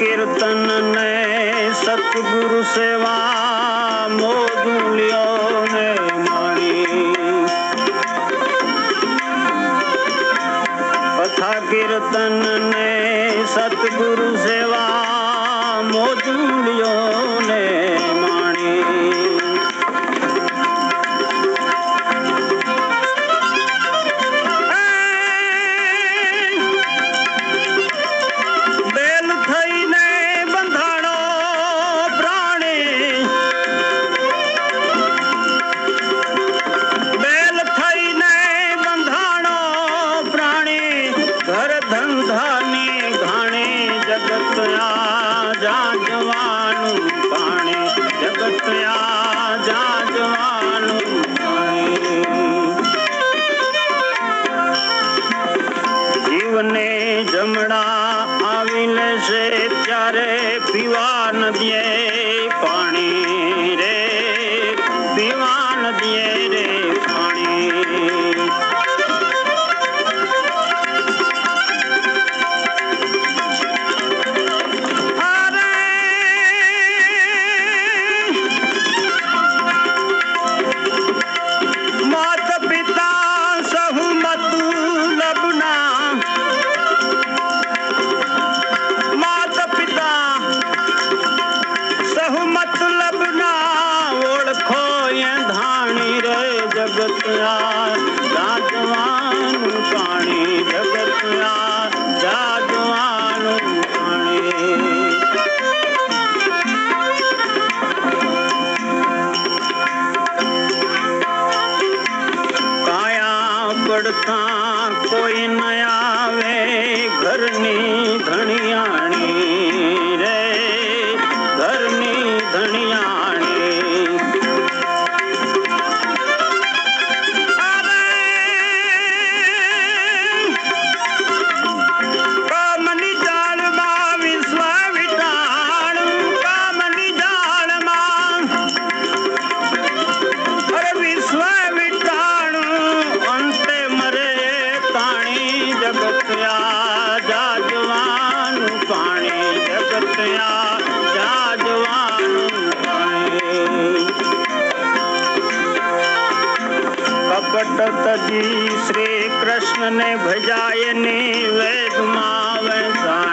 कीर्तन ने सतगुरु सेवा मोदुलियो ने माणी। कथा कीर्तन ने सतगुरु सेवा मोदुलियो ने माणी। जीवने जमड़ा आविले से त्यारे पीवा नदिये पानी रे, पीवा नदिये रे पानी। कोई न आवे घरनी धनियाणी रे, घरनी धनियाणी। कामनी जाल मा विश्व विटाणु, कामनी जाल मा अरे विश्व विटाणु अंते मरे जगत्या जाजवानु पाणी, जगत्या जाजवानु पाणी। कपट तजी श्री कृष्ण ने भजायनी वेद मावे।